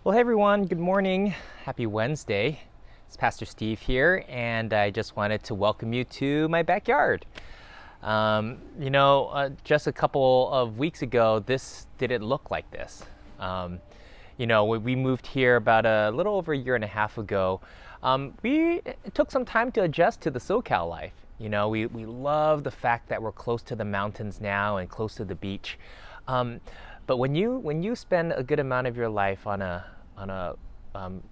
Well, hey everyone, good morning. Happy Wednesday. It's Pastor Steve here, and I just wanted to welcome you to my backyard. Just a couple of weeks ago, this didn't look like this. When we moved here about a little over a year and a half ago, it took some time to adjust to the SoCal life. We love the fact that we're close to the mountains now and close to the beach. But when you spend a good amount of your life on a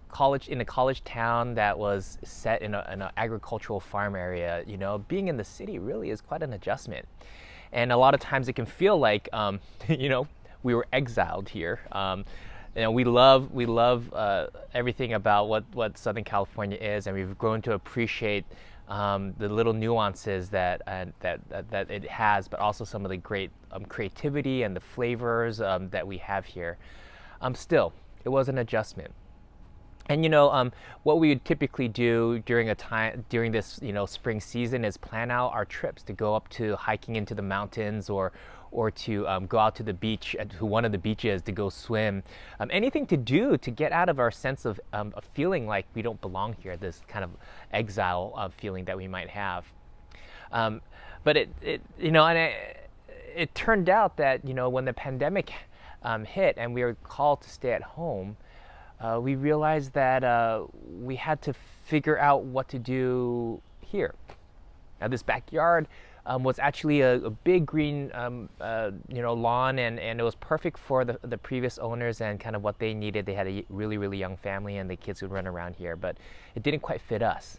college town that was set in an agricultural farm area, being in the city really is quite an adjustment. And a lot of times it can feel like we were exiled here. We love everything about what Southern California is, and we've grown to appreciate the little nuances that it has, but also some of the great creativity and the flavors that we have here. Still, it was an adjustment. And what we would typically do during this spring season is plan out our trips to go up to hiking into the mountains or to go out to the beach, to one of the beaches to go swim. Anything to do to get out of our sense of feeling like we don't belong here, this kind of exile feeling that we might have. But it turned out that when the pandemic hit and we were called to stay at home, we realized that we had to figure out what to do here. Now, this backyard was actually a big green lawn, and it was perfect for the previous owners and kind of what they needed. They had a really, really young family, and the kids would run around here, but it didn't quite fit us.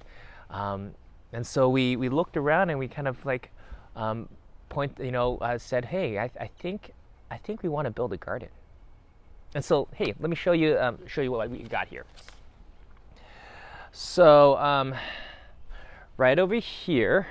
And so we looked around and we kind of said, hey, I think we want to build a garden. And so, hey, let me show you what we got here. So, right over here,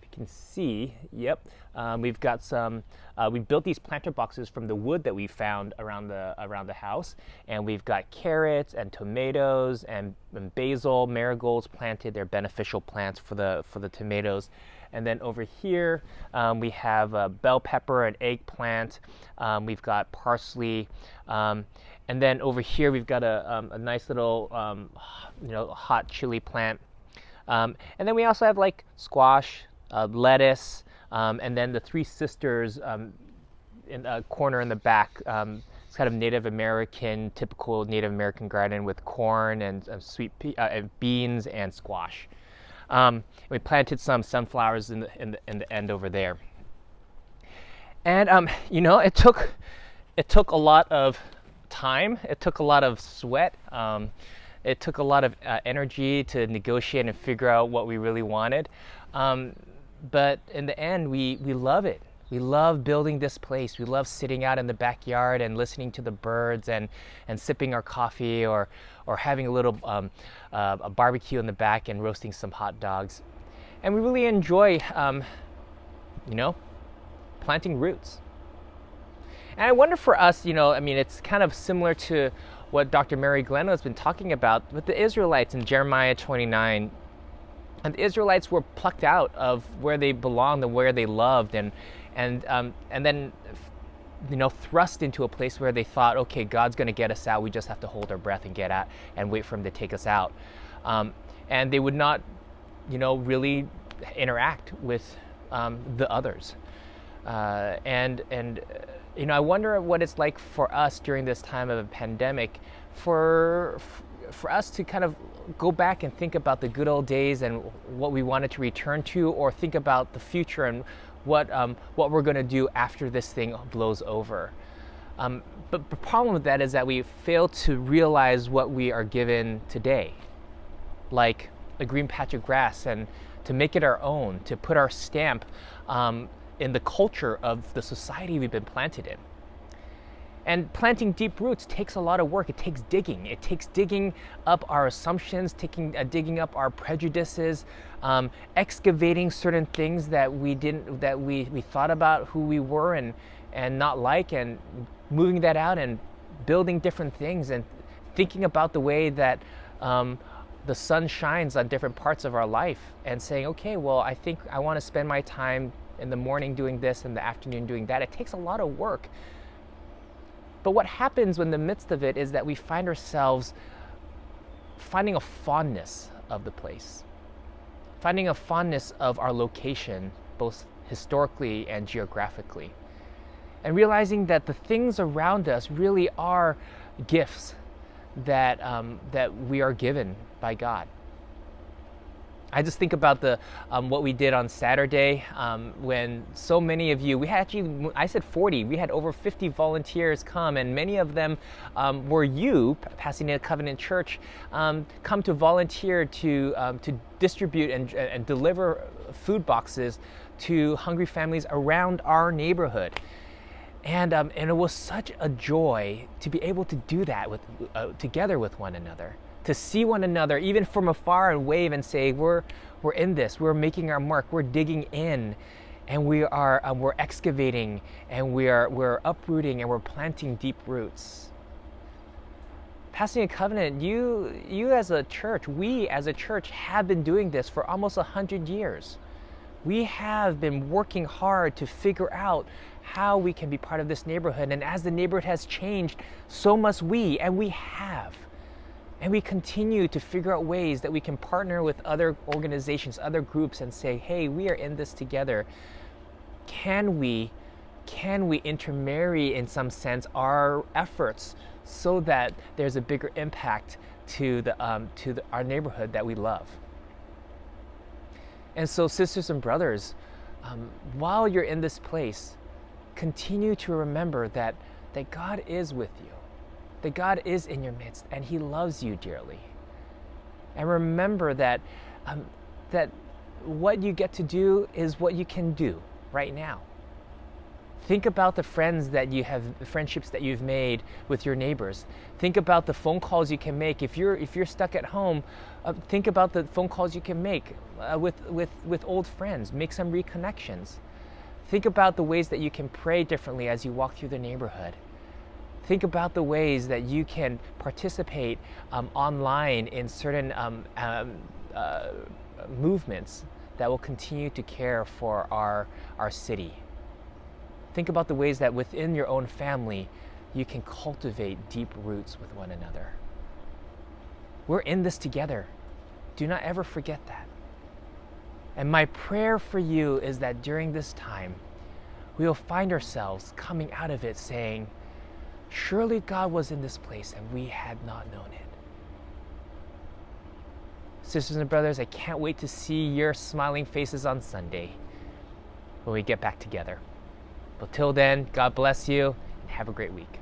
if you can see, we've got some. We built these planter boxes from the wood that we found around the house, and we've got carrots and tomatoes and basil, marigolds planted. They're beneficial plants for the tomatoes. And then over here, we have bell pepper and eggplant. We've got parsley. And then over here, we've got a nice little, hot chili plant. And then we also have squash, lettuce, and then the Three Sisters in a corner in the back. It's kind of Native American, typical Native American garden with corn and sweet beans and squash. We planted some sunflowers in the end over there, and it took a lot of time. It took a lot of sweat. It took a lot of energy to negotiate and figure out what we really wanted. But in the end, we love it. We love building this place. We love sitting out in the backyard and listening to the birds and sipping our coffee or having a little a barbecue in the back and roasting some hot dogs. And we really enjoy, planting roots. And I wonder for us, it's kind of similar to what Dr. Mary Glenn has been talking about with the Israelites in Jeremiah 29. And the Israelites were plucked out of where they belonged and where they loved, and then thrust into a place where they thought, okay, God's going to get us out. We just have to hold our breath and get out and wait for him to take us out. And they would not, really interact with the others. I wonder what it's like for us during this time of a pandemic, for us to kind of go back and think about the good old days and what we wanted to return to, or think about the future and what we're going to do after this thing blows over. But the problem with that is that we fail to realize what we are given today, like a green patch of grass, and to make it our own, to put our stamp in the culture of the society we've been planted in. And planting deep roots takes a lot of work. It takes digging. It takes digging up our assumptions, digging up our prejudices, excavating certain things that we thought about who we were and not like, and moving that out and building different things and thinking about the way that the sun shines on different parts of our life, and saying, okay, well, I think I want to spend my time in the morning doing this and the afternoon doing that. It takes a lot of work. But what happens in the midst of it is that we find ourselves finding a fondness of the place, finding a fondness of our location, both historically and geographically, and realizing that the things around us really are gifts that we are given by God. I just think about the what we did on Saturday when so many of you, we had actually, I said 40, we had over 50 volunteers come, and many of them were you, Pasadena Covenant Church, come to volunteer to distribute and deliver food boxes to hungry families around our neighborhood. And it was such a joy to be able to do that with together with one another, to see one another even from afar and wave and say, we're in this, we're making our mark, we're digging in, and we're excavating, and we're uprooting, and we're planting deep roots. Pasadena Covenant, you as a church, we as a church have been doing this for almost 100 years. We have been working hard to figure out how we can be part of this neighborhood, and as the neighborhood has changed, so must we, and we have. And we continue to figure out ways that we can partner with other organizations, other groups, and say, hey, we are in this together. Can we intermarry in some sense our efforts so that there's a bigger impact to our neighborhood that we love? And so, sisters and brothers, while you're in this place, continue to remember that God is with you, that God is in your midst, and He loves you dearly. And remember that what you get to do is what you can do right now. Think about the friendships that you've made with your neighbors. Think about the phone calls you can make. If you're stuck at home, think about the phone calls you can make with old friends. Make some reconnections. Think about the ways that you can pray differently as you walk through the neighborhood. Think about the ways that you can participate online in certain movements that will continue to care for our city. Think about the ways that within your own family you can cultivate deep roots with one another. We're in this together. Do not ever forget that. And my prayer for you is that during this time, we will find ourselves coming out of it saying, surely God was in this place and we had not known it. Sisters and brothers, I can't wait to see your smiling faces on Sunday when we get back together. But till then, God bless you and have a great week.